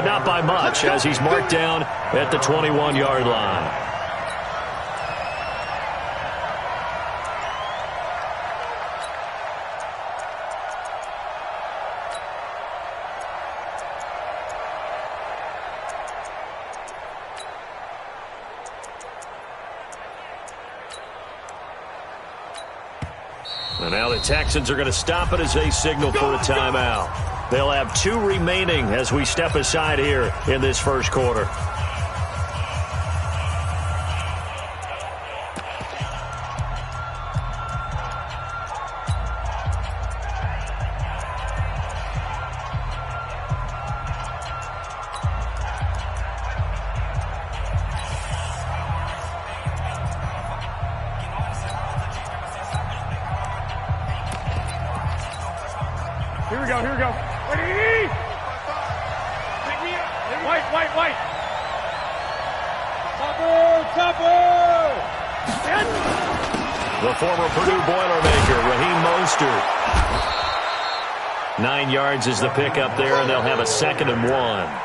but not by much as he's marked down at the 21-yard line. And now the Texans are going to stop it as they signal for a timeout. They'll have 2 remaining as we step aside here in this first quarter. Here we go. Ready? White. Topper! The former Purdue Boilermaker, Raheem Mostert. 9 yards is the pickup there, and they'll have a 2nd and 1.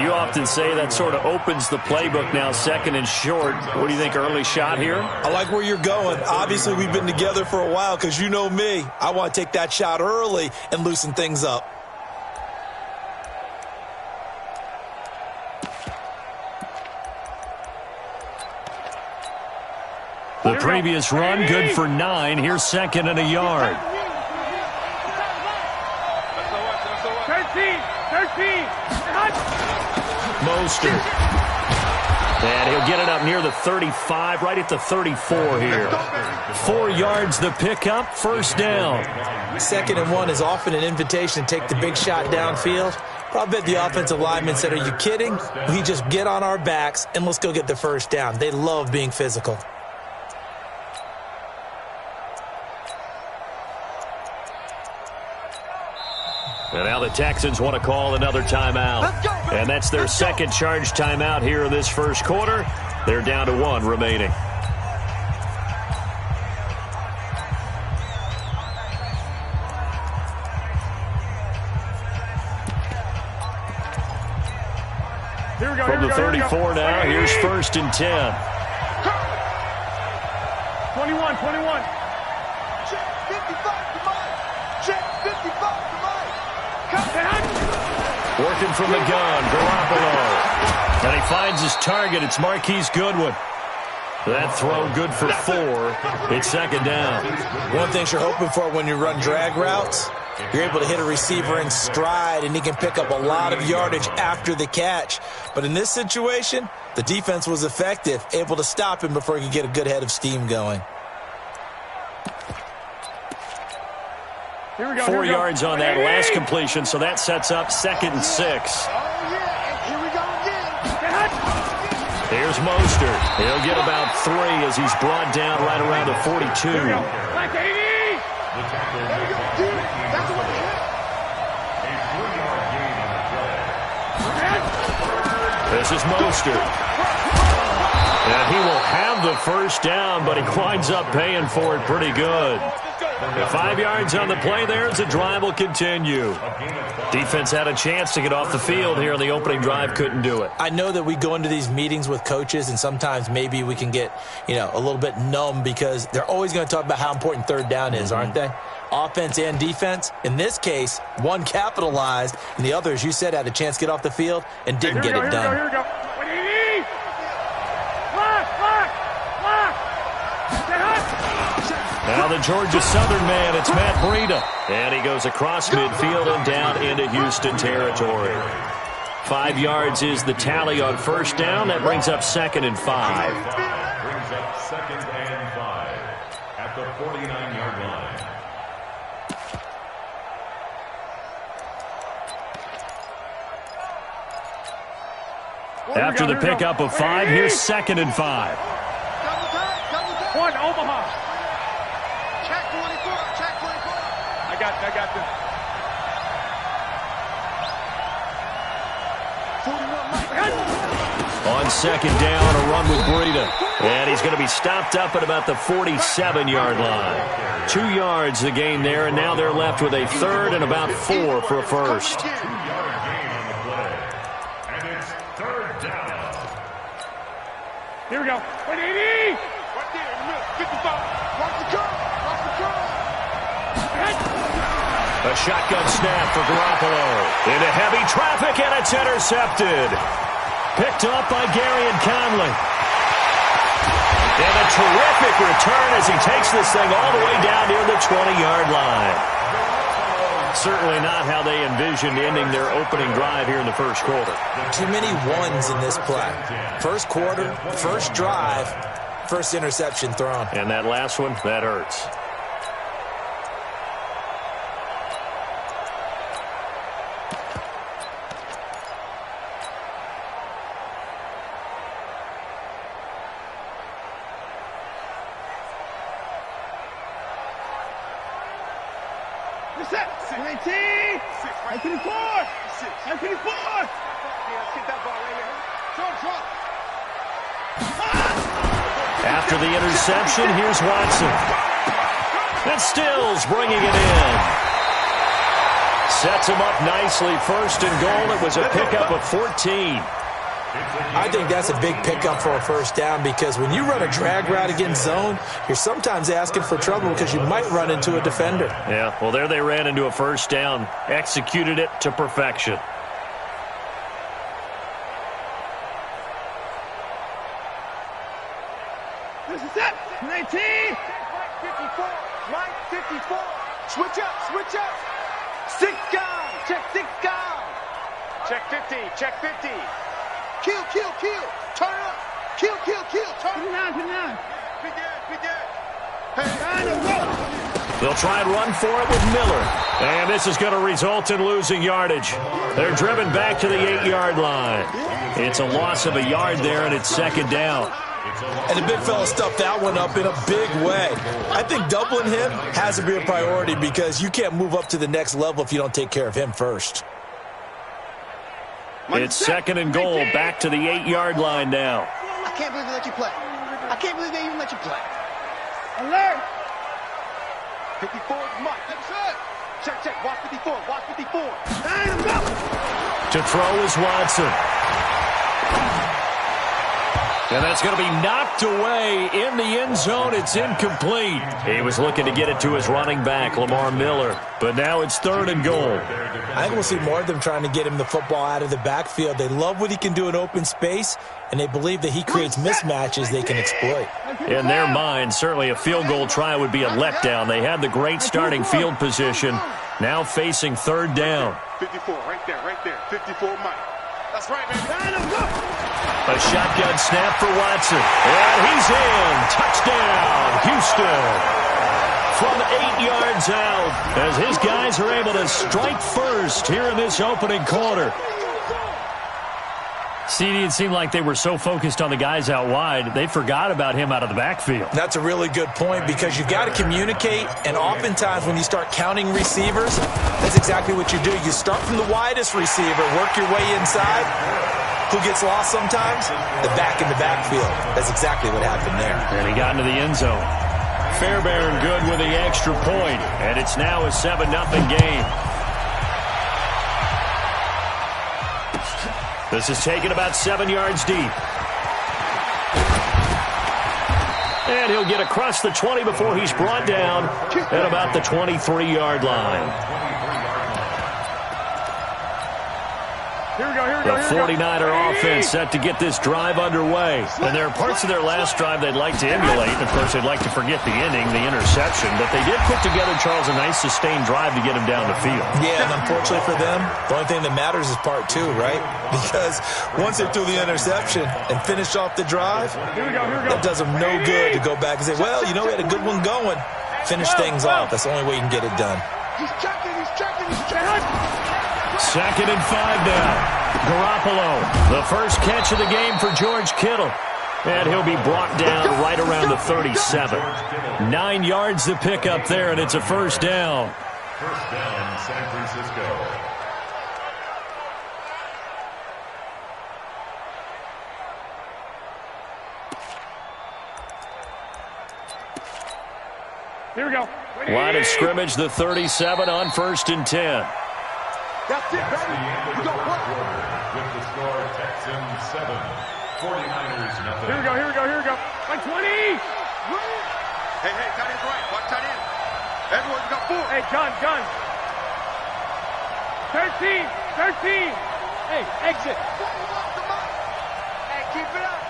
You often say that sort of opens the playbook now, 2nd and short. What do you think, early shot here? I like where you're going. Obviously, we've been together for a while because you know me. I want to take that shot early and loosen things up. The previous run, good for 9. Here's 2nd and a yard. 13. Mostert. And he'll get it up near the 35, right at the 34 here. 4 yards the pickup, first down. 2nd and 1 is often an invitation to take the big shot downfield. But I bet the offensive lineman said, are you kidding? We just get on our backs and let's go get the first down. They love being physical. And now the Texans want to call another timeout. And that's their second charge timeout here in this first quarter. They're down to 1 remaining. From the 34 now, here's 1st and 10. 21. Check 55 to Mike. Check 55 to Mike. Working from the gun, Garoppolo. And he finds his target. It's Marquise Goodwin. That throw good for 4. It's 2nd down. One thing you're hoping for when you run drag routes, you're able to hit a receiver in stride, and he can pick up a lot of yardage after the catch. But in this situation, the defense was effective, able to stop him before he could get a good head of steam going. 4 yards on that last completion, so that sets up 2nd and 6. Oh, yeah. Here we go again. Here's Mostert. He'll get about 3 as he's brought down right around the 42. There we go. That's what it is. This is Mostert. And he will have the first down, but he winds up paying for it pretty good. 5 yards on the play there as the drive will continue. Defense had a chance to get off the field here in the opening drive, couldn't do it. I know that we go into these meetings with coaches, and sometimes maybe we can get, a little bit numb because they're always going to talk about how important 3rd down is, aren't they? Offense and defense. In this case, one capitalized, and the other, as you said, had a chance to get off the field and didn't get it done. Here we go. Now the Georgia Southern man, it's Matt Breida. And he goes across midfield and down into Houston territory. 5 yards is the tally on first down. That brings up 2nd and 5. Brings up 2nd and 5 at the 49-yard line. After the pickup of 5, here's 2nd and 5. One, Omaha. Check 24. I got this. 41. On 2nd down, a run with Breida. And he's going to be stopped up at about the 47-yard line. 2 yards the gain there, and now they're left with a 3rd and about 4 for a first. 2-yard gain on the play. Here we go. 180. Right there in the middle. 55. Watch the curve. Watch the curve. A shotgun snap for Garoppolo. Into heavy traffic, and it's intercepted. Picked up by Gary and Conley. And a terrific return as he takes this thing all the way down near the 20-yard line. Certainly not how they envisioned ending their opening drive here in the first quarter. Too many ones in this play. First quarter, first drive, first interception thrown. And that last one, that hurts. Reset. 19. 19. 19. After the interception, here's Watson. And Stills bringing it in. Sets him up nicely. First and goal. It was a pickup of 14. I think that's a big pickup for a first down because when you run a drag route against zone, you're sometimes asking for trouble because you might run into a defender. Yeah, well, there they ran into a first down. Executed it to perfection. This is it. 19. 54. Mike 54. Switch up. Switch up. 6 guys. Check 6 guys. Check 50. Check 50. Kill. Turn it up. Kill. Turn it up. 59. Be dead. Hey, They'll try and run for it with Miller. And this is going to result in losing yardage. They're driven back to the 8-yard line. It's a loss of a yard there, and it's second down. And the big fella stuffed that one up in a big way. I think doubling him has to be a priority because you can't move up to the next level if you don't take care of him first. It's second and goal, back to the 8-yard line now. I can't believe they let you play. I can't believe they even let you play. Alert. 54 is Mike. That's it. Check. Watch 54. Watch 54. To throw is Watson. And that's going to be knocked away in the end zone. It's incomplete. He was looking to get it to his running back, Lamar Miller. But now it's third and goal. I think we'll see more of them trying to get him the football out of the backfield. They love what he can do in open space, and they believe that he creates mismatches they can exploit. In their mind, certainly a field goal try would be a letdown. They had the great starting field position, now facing third down. 54, right there. 54 Mike. That's right, baby. A shotgun snap for Watson. And he's in. Touchdown, Houston. From 8 yards out, as his guys are able to strike first here in this opening quarter. CD, it seemed like they were so focused on the guys out wide, they forgot about him out of the backfield. That's a really good point because you've got to communicate, and oftentimes when you start counting receivers, that's exactly what you do. You start from the widest receiver, work your way inside. Who gets lost sometimes? The back in the backfield. That's exactly what happened there. And he got into the end zone. Fairbairn good with the extra point, and it's now a 7-0 game. This is taken about 7 yards deep. And he'll get across the 20 before he's brought down at about the 23-yard line. The 49er offense set to get this drive underway. And there are parts of their last drive they'd like to emulate. And, of course, they'd like to forget the inning, the interception. But they did put together, Charles, a nice sustained drive to get him down the field. Yeah, and unfortunately for them, the only thing that matters is part 2, right? Because once they threw the interception and finished off the drive, that does them no good to go back and say, well, you know, we had a good one going. Finish things off. That's the only way you can get it done. He's checking. Second and 5 now. Garoppolo, the first catch of the game for George Kittle. And he'll be brought down right around the 37. 9 yards to pick up there, and it's a first down. First down, San Francisco. Here we go. Line of scrimmage, the 37 on 1st and 10. That's it, baby. We go with the score, Texans 7, 49ers nothing. Here we go, here we go, here we go. Like 20. Hey, tight end's right. Watch tight end. Everyone's got 4. Hey, gun. 13. Hey, exit. Hey, keep it up.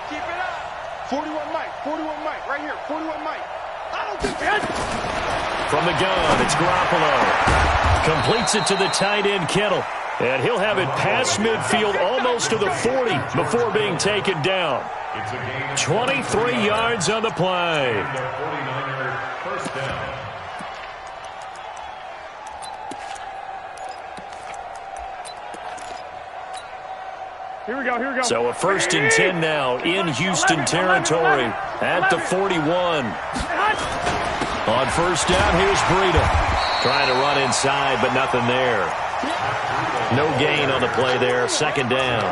41 Mike, right here. 41 Mike. I don't think From the gun, it's Garoppolo. Completes it to the tight end, Kittle. And he'll have it past midfield almost to the 40 before being taken down. 23 yards on the play. The 49ers first down. Here we go. So a 1st and 10 now in Houston territory at the 41. On 1st down, here's Breida. Trying to run inside, but nothing there. No gain on the play there. 2nd down.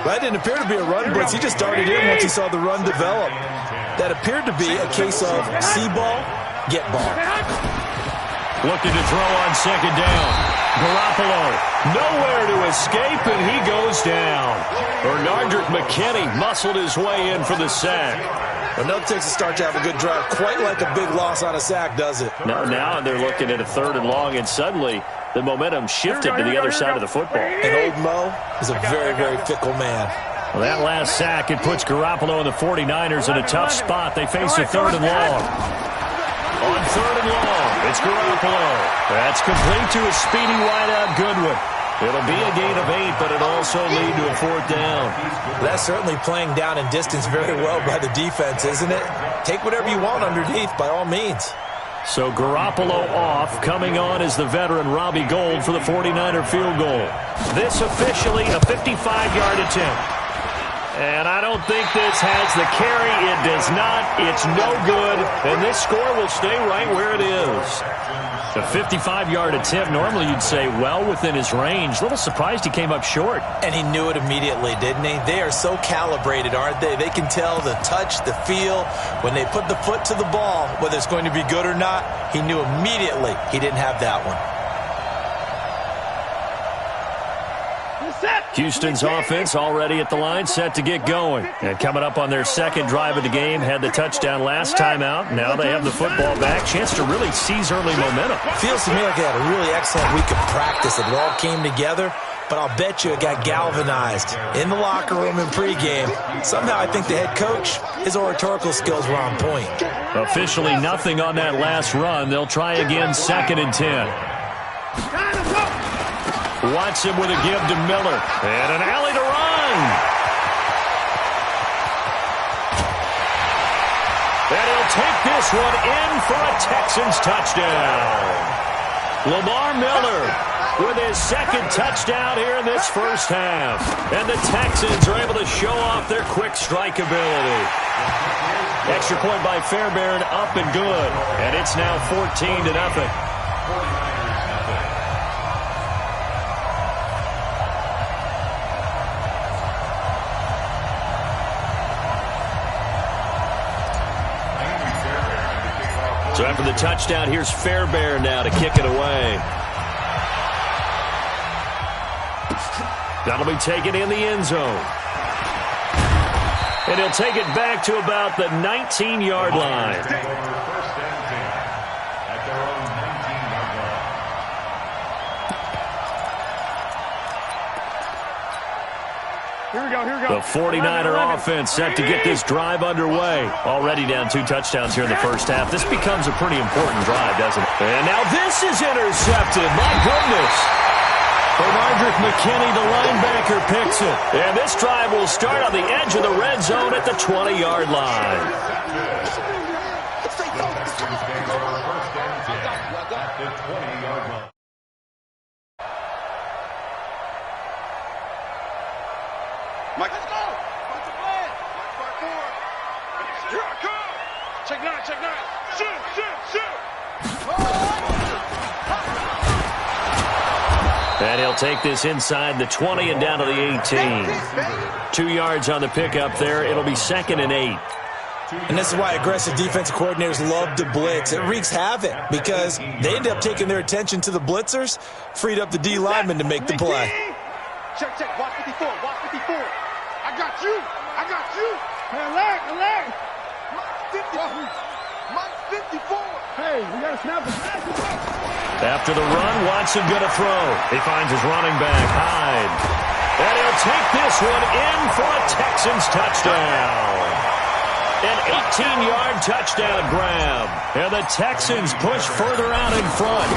That didn't appear to be a run blitz. He just darted in once he saw the run develop. That appeared to be a case of see ball, get ball. Looking to throw on 2nd down. Garoppolo nowhere to escape, and he goes down. Bernardrick McKinney muscled his way in for the sack. Well, no Texas start to have a good drive. Quite like a big loss on a sack, does it? Now they're looking at a 3rd and long, and suddenly the momentum shifted to the other side of the football. And old Mo is a very, very fickle man. Well, that last sack, it puts Garoppolo and the 49ers in a tough spot. They face a 3rd and long. On 3rd and long, it's Garoppolo. That's complete to a speedy wideout Goodwin. It'll be a gain of 8, but it'll also lead to a 4th down. That's certainly playing down in distance very well by the defense, isn't it? Take whatever you want underneath, by all means. So Garoppolo off. Coming on is the veteran Robbie Gould for the 49er field goal. This officially a 55-yard attempt. And I don't think this has the carry. It does not. It's no good. And this score will stay right where it is. A 55-yard attempt, normally you'd say well within his range. A little surprised he came up short. And he knew it immediately, didn't he? They are so calibrated, aren't they? They can tell the touch, the feel. When they put the foot to the ball, whether it's going to be good or not, he knew immediately he didn't have that one. Houston's offense already at the line, set to get going. And coming up on their 2nd drive of the game, had the touchdown last time out. Now they have the football back. Chance to really seize early momentum. Feels to me like they had a really excellent week of practice. It all came together, but I'll bet you it got galvanized in the locker room in pregame. Somehow I think the head coach, his oratorical skills were on point. Officially nothing on that last run. They'll try again 2nd and 10. Watson with a give to Miller. And an alley to run. And he'll take this one in for a Texans touchdown. Lamar Miller with his 2nd touchdown here in this 1st half. And the Texans are able to show off their quick strike ability. Extra point by Fairbairn, up and good. And it's now 14-0. So after the touchdown, here's Fairbairn now to kick it away. That'll be taken in the end zone. And he'll take it back to about the 19-yard line. Here we go. The 49er offense set to get this drive underway. Already down 2 touchdowns here in the 1st half. This becomes a pretty important drive, doesn't it? And now this is intercepted. My goodness. Bernardrick McKinney, the linebacker, picks it. And this drive will start on the edge of the red zone at the 20-yard line. Mike, let's go. What's the plan? Mike, 4. Here I come. Check 9. Shoot. And he'll take this inside the 20 and down to the 18. 2 yards on the pickup there. It'll be 2nd and 8. And this is why aggressive defensive coordinators love to blitz. It wreaks havoc because they end up taking their attention to the blitzers, freed up the D lineman to make the play. Check. Watch 54. I got you. I got you. Hey, alert. Mike 54. Mike 54. Hey, we got to snap the pass. After the run, Watson going to throw. He finds his running back, Hyde. And he'll take this one in for a Texans touchdown. An 18-yard touchdown grab. And the Texans push further out in front.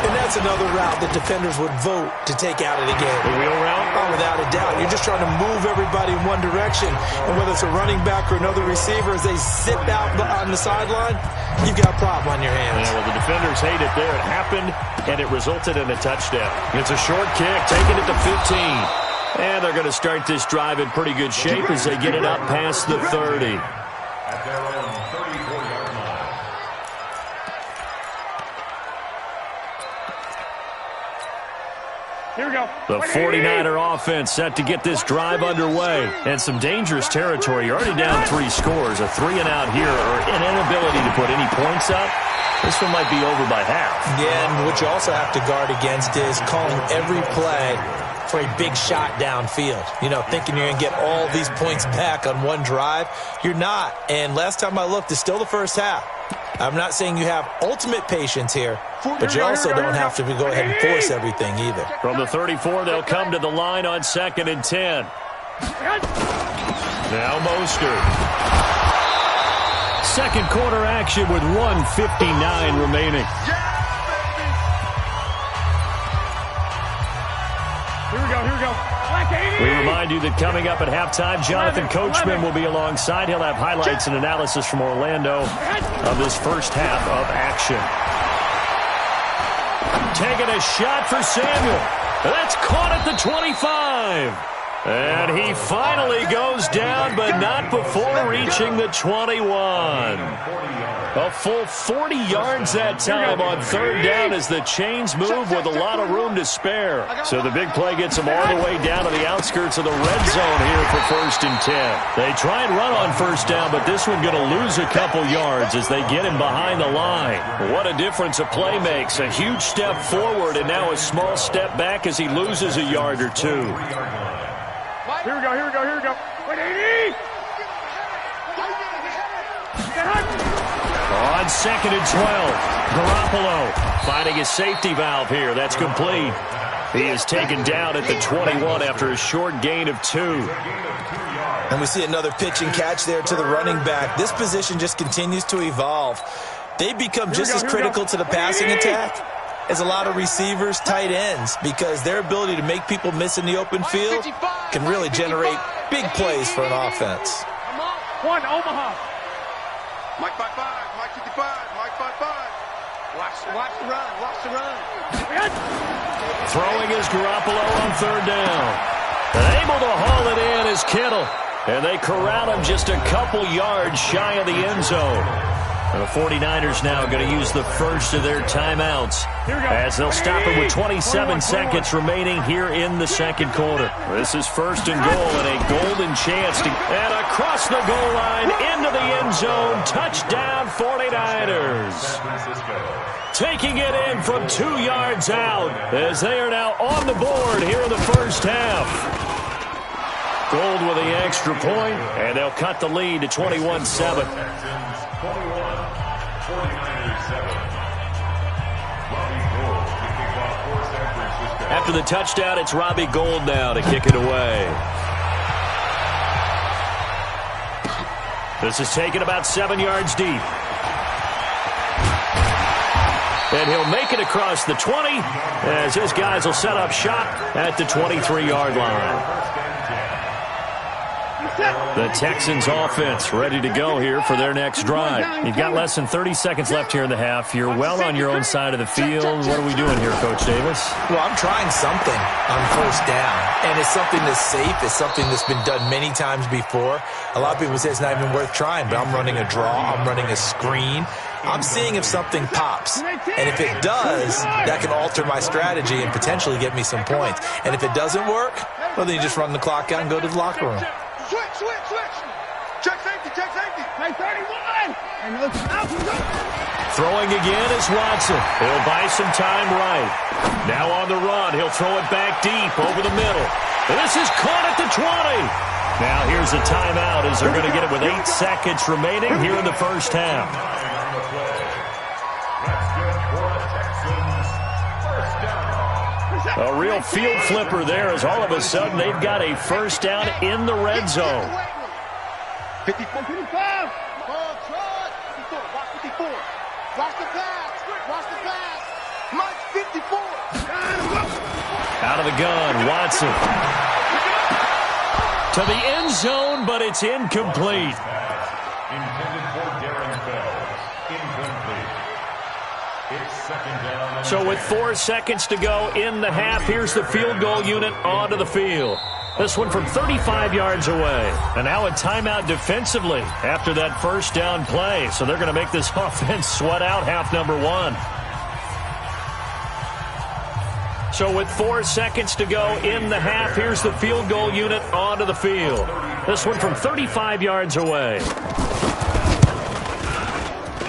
And that's another route that defenders would vote to take out of the game. The wheel route? Oh, without a doubt. You're just trying to move everybody in one direction. And whether it's a running back or another receiver, as they zip out on the sideline, you've got a problem on your hands. Yeah, well, the defenders hate it there. It happened, and it resulted in a touchdown. It's a short kick, taking it to 15. And they're going to start this drive in pretty good shape as they get it up past the 30. At their own 34-yard line. Here we go. The 49er offense set to get this drive underway. And some dangerous territory. You're already down 3 scores. A 3-and-out here or an inability to put any points up. This one might be over by half. Yeah, and what you also have to guard against is calling every play for a big shot downfield. You know, thinking you're going to get all these points back on one drive. You're not. And last time I looked, it's still the first half. I'm not saying you have ultimate patience here, but you also don't have to go ahead and force everything either. From the 34, they'll come to the line on 2nd and 10. Now Mostert. Second quarter action with 1:59 remaining. Here we go. Black 80. We remind you that coming up at halftime, Jonathan Coachman will be alongside. He'll have highlights and analysis from Orlando of this first half of action. Taking a shot for Samuel. That's caught at the 25. And he finally goes down, but not before reaching the 21. A full 40 yards that time on 3rd down as the chains move with a lot of room to spare. So the big play gets them all the way down to the outskirts of the red zone here for 1st and 10. They try and run on 1st down, but this one going to lose a couple yards as they get him behind the line. What a difference a play makes. A huge step forward and now a small step back as he loses a yard or two. Here we go. Wait, 80. On 2nd and 12, Garoppolo finding his safety valve here. That's complete. He is taken down at the 21 after a short gain of 2. And we see another pitch and catch there to the running back. This position just continues to evolve. They become just as critical to the passing attack as a lot of receivers, tight ends, because their ability to make people miss in the open field can really generate big plays for an offense. One, Omaha. Mike 55, Mike 55, Mike 55. Watch the run. Throwing is Garoppolo on 3rd down. And able to haul it in is Kittle. And they corral him just a couple yards shy of the end zone. And the 49ers now going to use the first of their timeouts as they'll stop it with 27 seconds remaining here in the 2nd quarter. This is 1st and goal and a golden chance to and across the goal line into the end zone. Touchdown 49ers. Taking it in from 2 yards out as they are now on the board here in the first half. Gold with the extra point, and they'll cut the lead to 21-7. After the touchdown, it's Robbie Gould now to kick it away. This is taken about 7 yards deep. And he'll make it across the 20 as his guys will set up shop at the 23-yard line. The Texans offense ready to go here for their next drive. You've got less than 30 seconds left here in the half. You're well on your own side of the field. What are we doing here, Coach Davis? Well, I'm trying something on 1st down, and it's something that's safe. It's something that's been done many times before. A lot of people say it's not even worth trying, but I'm running a draw. I'm running a screen. I'm seeing if something pops. And if it does, that can alter my strategy and potentially get me some points. And if it doesn't work, well, then you just run the clock out and go to the locker room. Switch. Check safety. Hey, 31. Throwing again is Watson. He'll buy some time right. Now on the run, he'll throw it back deep over the middle. And this is caught at the 20. Now here's a timeout as they're going to get it with 8 seconds remaining here in the first half. A real field flipper there as all of a sudden they've got a first down in the red zone. 54, 55. Watch 54. Watch the pass. Watch the pass. Mike 54. Out of the gun, Watson. To the end zone, but it's incomplete. Intended for Darren Fells. Incomplete. It's second down. So with 4 seconds to go in the half, here's the field goal unit onto the field. This one from 35 yards away. And now a timeout defensively after that first down play. So they're going to make this offense sweat out half number 1. So with 4 seconds to go in the half, here's the field goal unit onto the field. This one from 35 yards away.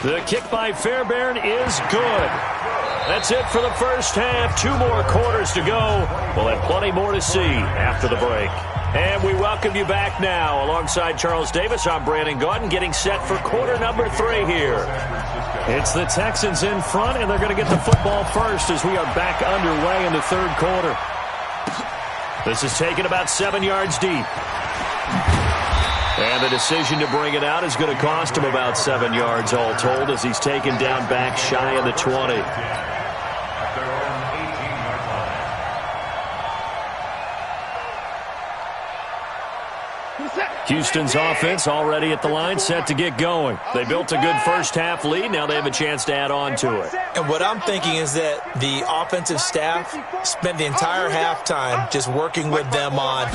The kick by Fairbairn is good. That's it for the first half. 2 more quarters to go. We'll have plenty more to see after the break. And we welcome you back now. Alongside Charles Davis, I'm Brandon Gaudin, getting set for quarter number 3 here. It's the Texans in front, and they're going to get the football first as we are back underway in the third quarter. This is taken about 7 yards deep. And the decision to bring it out is going to cost him about 7 yards all told as he's taken down back shy of the 20. Houston's offense already at the line, set to get going. They built a good first-half lead. Now they have a chance to add on to it. And what I'm thinking is that the offensive staff spent the entire halftime just working with them on,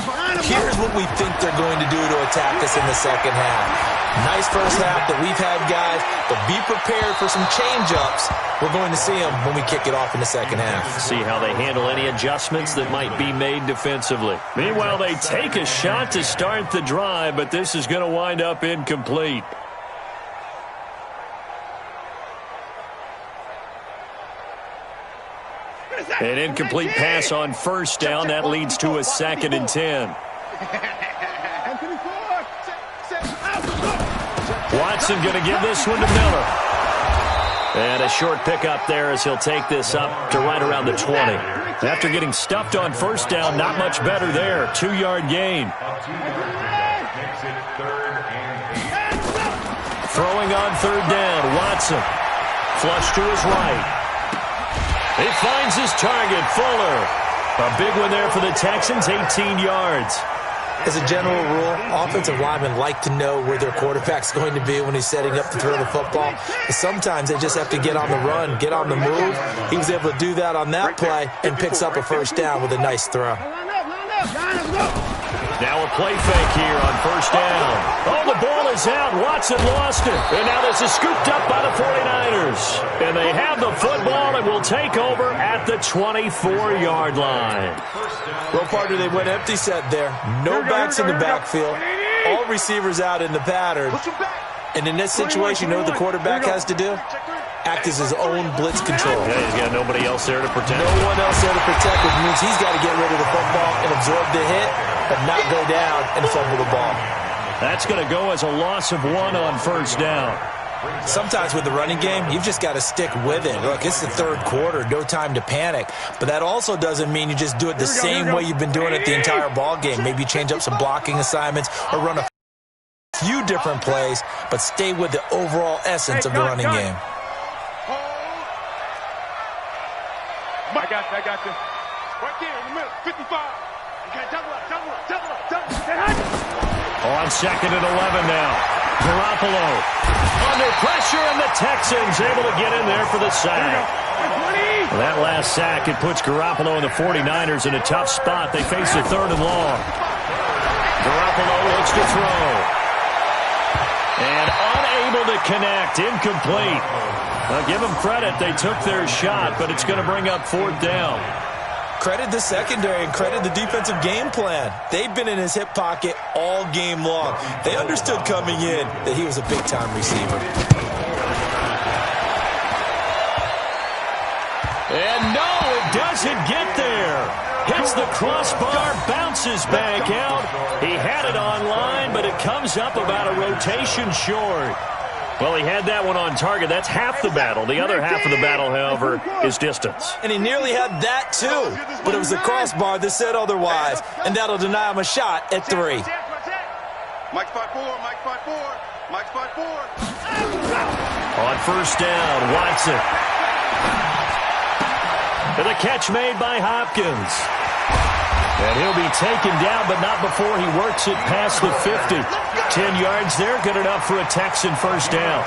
here's what we think they're going to do to attack us in the second half. Nice first half that we've had, guys, but be prepared for some change-ups. We're going to see them when we kick it off in the second half. See how they handle any adjustments that might be made defensively. Meanwhile, they take a shot to start the drive, but this is going to wind up incomplete. An incomplete pass on first down. That leads to a 2nd and 10. Watson going to give this one to Miller. And a short pickup there as he'll take this up to right around the 20. After getting stuffed on first down, not much better there. 2-yard gain. Throwing on third down, Watson. Flush to his right. He finds his target, Fuller. A big one there for the Texans, 18 yards. As a general rule, offensive linemen like to know where their quarterback's going to be when he's setting up to throw the football. And sometimes they just have to get on the run, get on the move. He was able to do that on that play and picks up a first down with a nice throw. Now a play fake here on first down. Oh, the ball is out. Watson lost it. And now this is scooped up by the 49ers. And they have the football and will take over at the 24-yard line. Well, partner, they went empty set there. No backs in the backfield. All receivers out in the pattern. And in this situation, you know what the quarterback has to do? Act as his own blitz control. Yeah, he's got nobody else there to protect. No one else there to protect, which means he's got to get rid of the football and absorb the hit, but not go down and fumble the ball. That's going to go as a loss of 1 on first down. Sometimes with the running game, you've just got to stick with it. Look, it's the third quarter, no time to panic. But that also doesn't mean you just do it the same way you've been doing it the entire ball game. Maybe change up some blocking assignments or run a few different plays, but stay with the overall essence of the running game. I got you. Right there in the middle, 55. You got double up. On 2nd and 11 now. Garoppolo under pressure, and the Texans able to get in there for the sack. That last sack, it puts Garoppolo and the 49ers in a tough spot. They face a 3rd and long. Garoppolo looks to throw. And unable to connect, incomplete. Well, give them credit. They took their shot, but it's going to bring up 4th down. Credit the secondary and credit the defensive game plan. They've been in his hip pocket all game long. They understood coming in that he was a big-time receiver. And no, it doesn't get there. Hits the crossbar, bounces back out. He had it on line, but it comes up about a rotation short. Well, he had that one on target. That's half the battle. The other half of the battle, however, is distance. And he nearly had that, too. But it was the crossbar that said otherwise, and that'll deny him a shot at 3. Mike's 5-4, Mike's 5-4, Mike's 5-4. On first down, Watson. And the catch made by Hopkins. And he'll be taken down, but not before he works it past the 50. 10 yards there, good enough for a Texan first down.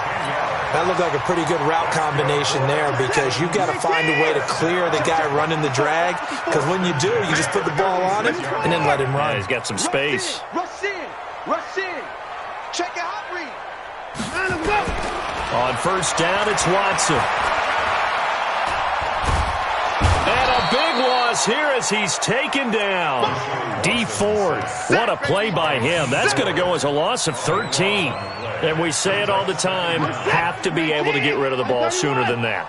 That looked like a pretty good route combination there because you've got to find a way to clear the guy running the drag, because when you do, you just put the ball on him and then let him run. Yeah, he's got some space. Rush in. Rush in. Check your hot read. On first down, it's Watson. And a big loss here as he's taken down. D Ford, what a play by him. That's going to go as a loss of 13. And we say it all the time, have to be able to get rid of the ball sooner than that.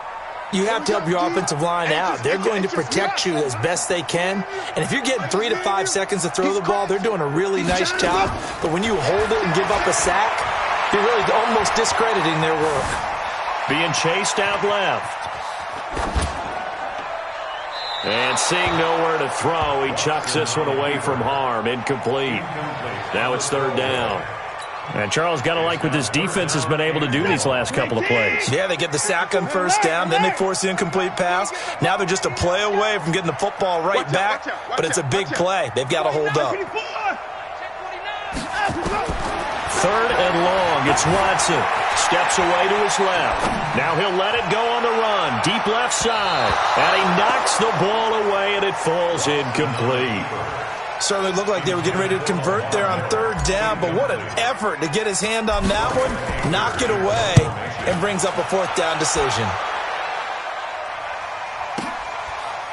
You have to help your offensive line out. They're going to protect you as best they can. And if you're getting 3 to 5 seconds to throw the ball, they're doing a really nice job. But when you hold it and give up a sack, you're really almost discrediting their work. Being chased out left. And seeing nowhere to throw, he chucks this one away from harm. Incomplete. Now it's third down. And Charles, got to like what this defense has been able to do these last couple of plays. Yeah, they get the sack on first down, then they force the incomplete pass. Now they're just a play away from getting the football right back, but it's a big play. They've got to hold up. Third and long. It's Watson. Steps away to his left. Now he'll let it go on the run. Deep left side. And he knocks the ball away, and it falls incomplete. Certainly looked like they were getting ready to convert there on third down, but what an effort to get his hand on that one, knock it away, and brings up a fourth down decision.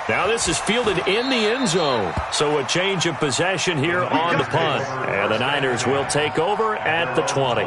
Now this is fielded in the end zone. So a change of possession here on the punt. And the Niners will take over at the 20.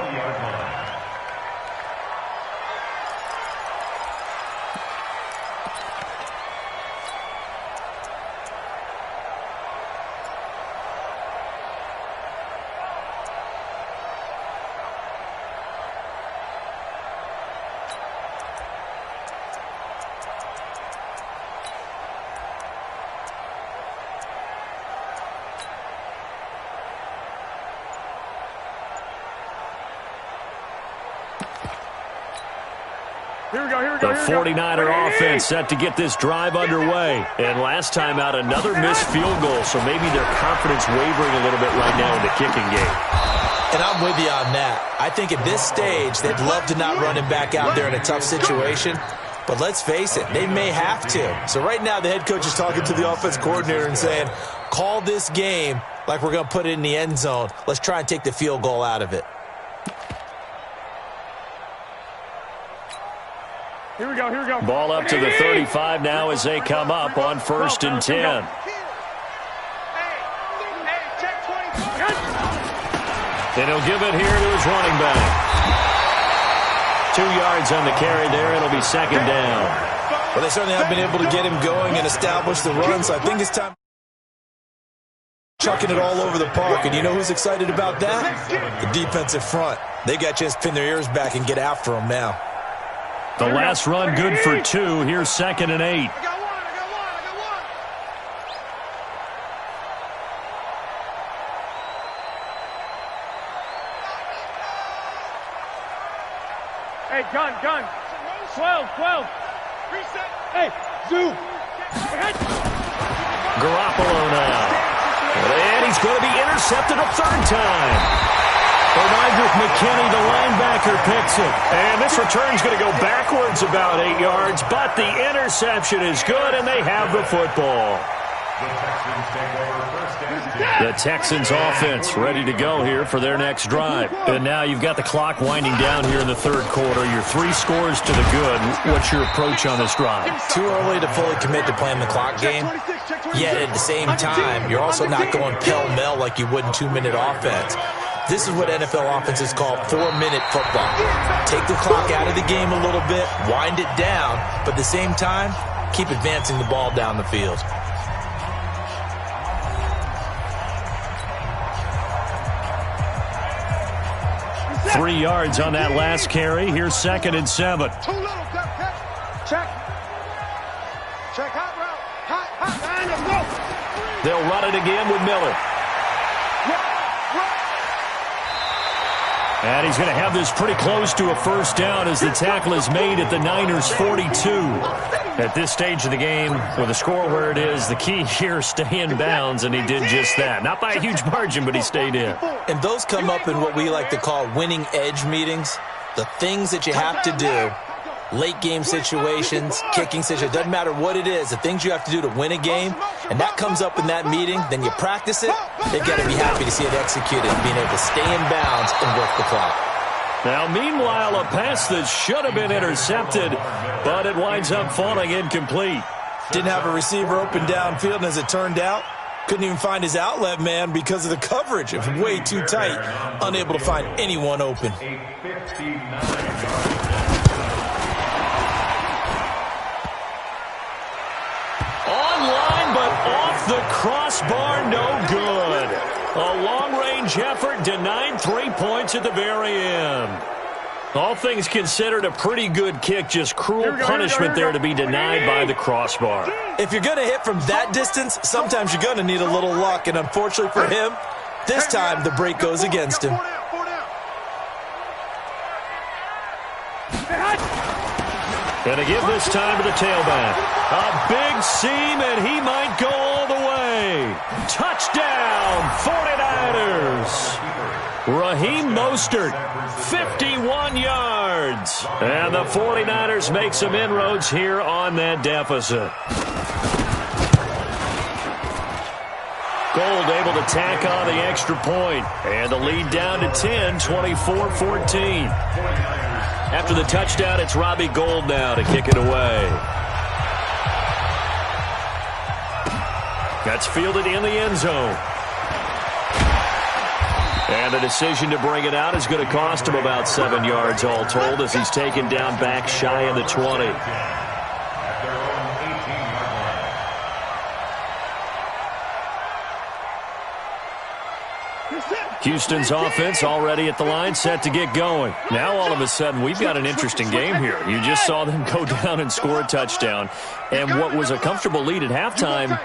The 49er offense set to get this drive underway. And last time out, another missed field goal, so maybe their confidence wavering a little bit right now in the kicking game. And I'm with you on that. I think at this stage, they'd love to not run him back out there in a tough situation. But let's face it, they may have to. So right now, the head coach is talking to the offense coordinator and saying, call this game like we're going to put it in the end zone. Let's try and take the field goal out of it. Here we go, here we go. Ball up to the 35 now as they come up on first and 10. Hey, check 24. And he'll give it here to his running back. 2 yards on the carry there. It'll be second down. Well, they certainly have been able to get him going and establish the run, so I think it's time chucking it all over the park. And you know who's excited about that? The defensive front. They got a chance to pin their ears back and get after him now. The last run good for 2. Here's second and 8. I got one. Hey, gun. 12. Reset. Hey, zoom. Garoppolo now. And he's going to be intercepted a third time. Roderick McKinney, the linebacker, picks it. And this return's going to go backwards about 8 yards, but the interception is good, and they have the football. The Texans offense ready to go here for their next drive. And now you've got the clock winding down here in the third quarter. You're 3 scores to the good. What's your approach on this drive? Too early to fully commit to playing the clock game. Yet at the same time, you're also not going pell-mell like you would in 2-minute offense. This is what NFL offenses call 4-minute football. Take the clock out of the game a little bit, wind it down, but at the same time, keep advancing the ball down the field. 3 yards on that last carry. Here's 2nd and 7. Too little, catch. Check. Check, hot route. Hot, and let's go. They'll run it again with Miller. And he's going to have this pretty close to a first down as the tackle is made at the Niners' 42. At this stage of the game, with the score where it is, the key here, stay in bounds, and he did just that. Not by a huge margin, but he stayed in. And those come up in what we like to call winning edge meetings. The things that you have to do, late game situations, kicking situations, doesn't matter what it is, the things you have to do to win a game, and that comes up in that meeting, then you practice it, they've got to be happy to see it executed, being able to stay in bounds and work the clock. Now, meanwhile, a pass that should have been intercepted, but it winds up falling incomplete. Didn't have a receiver open downfield, and as it turned out, couldn't even find his outlet man because of the coverage. It was way too tight, unable to find anyone open. Online, but off the crossbar, no good. A long-range effort denied 3 points at the very end. All things considered, a pretty good kick, just cruel punishment there to be denied by the crossbar. If you're going to hit from that distance, sometimes you're going to need a little luck, and unfortunately for him, this time the break goes against him. Going to give this time to the tailback. A big seam, and he might go all the way. Touchdown, 49ers. Raheem Mostert, 51 yards. And the 49ers make some inroads here on that deficit. Gold able to tack on the extra point. And the lead down to 10, 24-14. After the touchdown, it's Robbie Gould now to kick it away. That's fielded in the end zone. And the decision to bring it out is going to cost him about 7 yards all told as he's taken down back shy of the 20. Houston's offense already at the line, set to get going. Now, all of a sudden, we've got an interesting game here. You just saw them go down and score a touchdown. And what was a comfortable lead at halftime,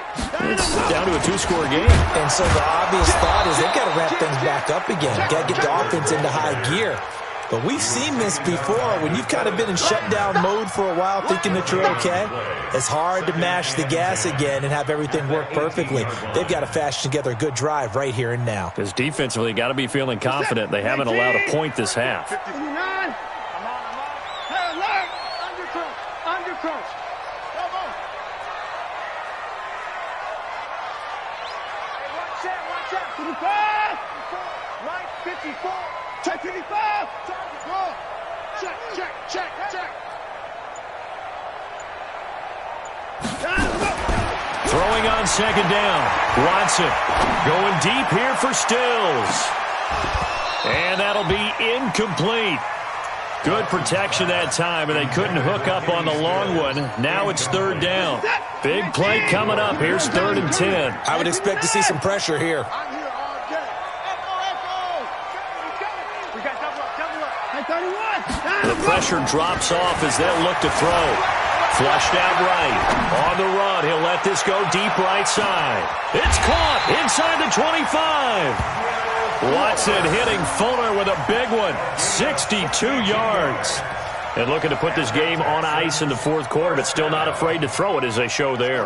it's down to a 2-score game. And so the obvious thought is they've got to ramp things back up again. Got to get the offense into high gear. But we've seen this before. When you've kind of been in shutdown mode for a while thinking that you're okay, it's hard to mash the gas again and have everything work perfectly. They've got to fashion together a good drive right here and now. Because defensively, got to be feeling confident. They haven't allowed a point this half. Check 55. Check. Throwing on second down. Watson going deep here for Stills. And that'll be incomplete. Good protection that time, and they couldn't hook up on the long one. Now it's third down. Big play coming up. Here's 3rd and 10. I would expect to see some pressure here. The pressure drops off as they'll look to throw. Flushed out right. On the run, he'll let this go deep right side. It's caught inside the 25. Watson hitting Fuller with a big one. 62 yards. And looking to put this game on ice in the fourth quarter, but still not afraid to throw it as they show there.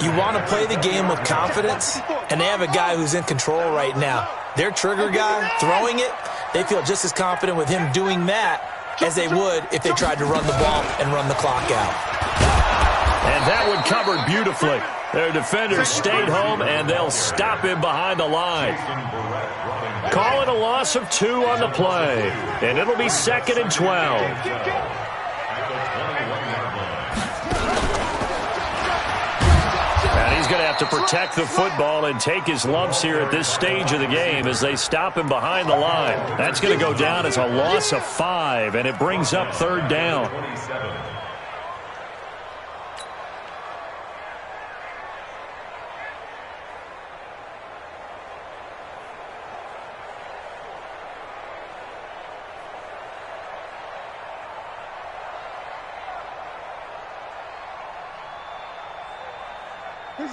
You want to play the game with confidence, and they have a guy who's in control right now. Their trigger guy throwing it, they feel just as confident with him doing that as they would if they tried to run the ball and run the clock out. And that one covered beautifully. Their defenders stayed home, and they'll stop him behind the line. Call it a loss of 2 on the play, and it'll be 2nd and 12. He's going to have to protect the football and take his lumps here at this stage of the game as they stop him behind the line. That's going to go down as a loss of 5, and it brings up 3rd down.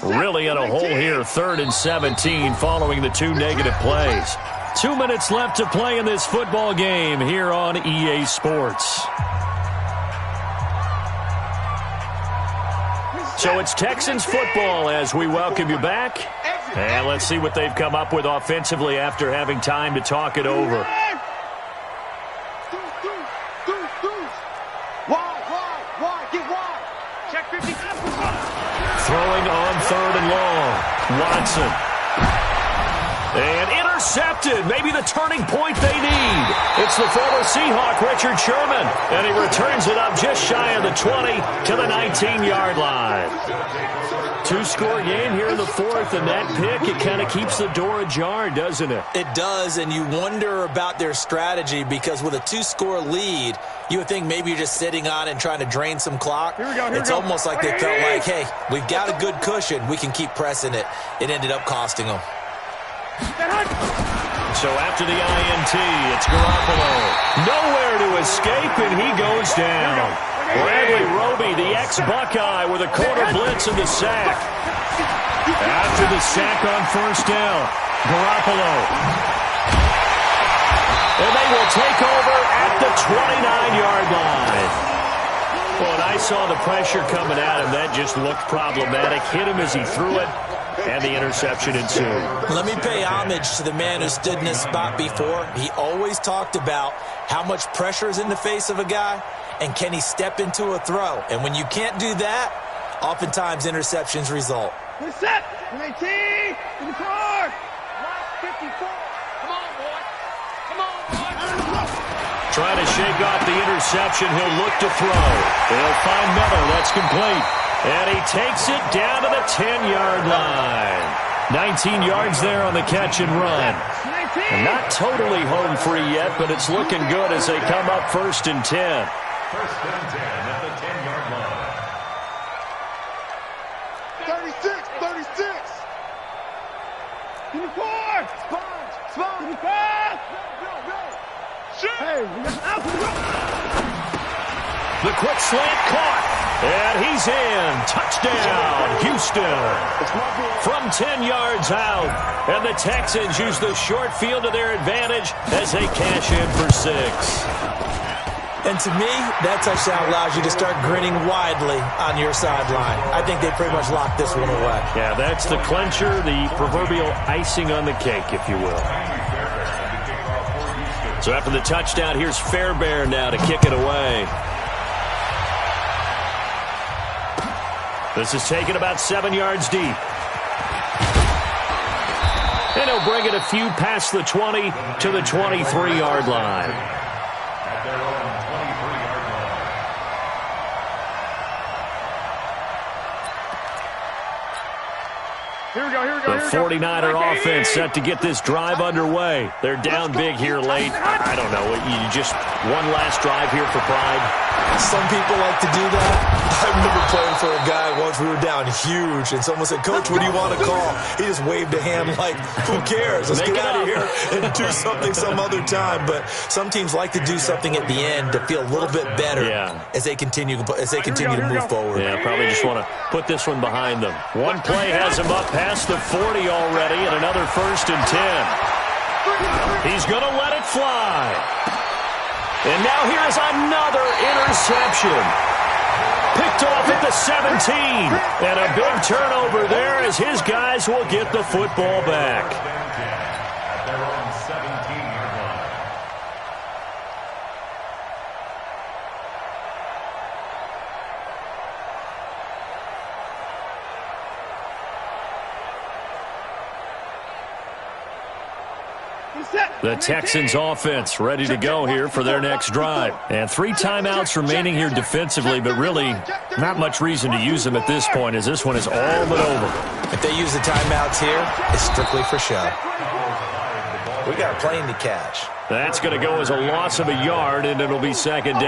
Really in a hole here, 3rd and 17 following the 2 negative plays. 2 minutes left to play in this football game here on EA Sports. So it's Texans football as we welcome you back. And let's see what they've come up with offensively after having time to talk it over. Throwing on 3rd and long. Watson. And intercepted. Maybe the turning point they need. It's the former Seahawk, Richard Sherman. And he returns it up just shy of the 20 to the 19-yard line. 2-score game here in the 4th, and that pick, it kind of keeps the door ajar, doesn't it? It does, and you wonder about their strategy because with a 2-score lead, you would think maybe you're just sitting on it and trying to drain some clock. It's almost like they felt like, hey, we've got a good cushion. We can keep pressing it. It ended up costing them. So after the INT, it's Garoppolo. Nowhere to escape, and he goes down. Bradley Roby, the ex-Buckeye, with a corner blitz and the sack. After the sack on 1st down, Garoppolo. And they will take over at the 29-yard line. Well, and I saw the pressure coming at him. That just looked problematic. Hit him as he threw it, and the interception ensued. Let me pay homage to the man who stood in this spot before. He always talked about how much pressure is in the face of a guy, and can he step into a throw? And when you can't do that, oftentimes interceptions result. Set. 19. In the car. 54. Come on, boy. Come on, boy. Trying to shake off the interception. He'll look to throw. He'll find Miller. That's complete. And he takes it down to the 10-yard line. 19 yards there on the catch and run. And not totally home free yet, but it's looking good as they come up 1st and 10. 1st and 10 at the 10-yard line. 36. 24. Sponge. 25. Hey, the quick slant caught. And he's in. Touchdown, Houston. From 10 yards out. And the Texans use the short field to their advantage as they cash in for 6. And to me, that touchdown allows you to start grinning widely on your sideline. I think they pretty much locked this one away. Yeah, that's the clincher, the proverbial icing on the cake, if you will. So after the touchdown, here's Fairbairn now to kick it away. This is taken about 7 yards deep. And he'll bring it a few past the 20 to the 23-yard line. At their own 23-yard line. Here we go. The 49er offense set to get this drive underway. They're down big here late. I don't know. You just one last drive here for pride. Some people like to do that. I remember playing for a guy once. We were down huge, and someone said, "Coach, what do you want to call?" He just waved a hand like, "Who cares? Let's get out of here and do something some other time." But some teams like to do something at the end to feel a little bit better as they continue to move forward. Yeah, probably just want to put this one behind them. One play has him up past the 40 already, and another 1st and 10. He's going to let it fly. And now here is another interception. Picked off at the 17. And a big turnover there as his guys will get the football back. At their own 17-yard line. The Texans offense ready to go here for their next drive. And 3 timeouts remaining here defensively, but really not much reason to use them at this point as this one is all but over. If they use the timeouts here, it's strictly for show. We got a plane to catch. That's going to go as a loss of a yard, and it'll be 2nd down.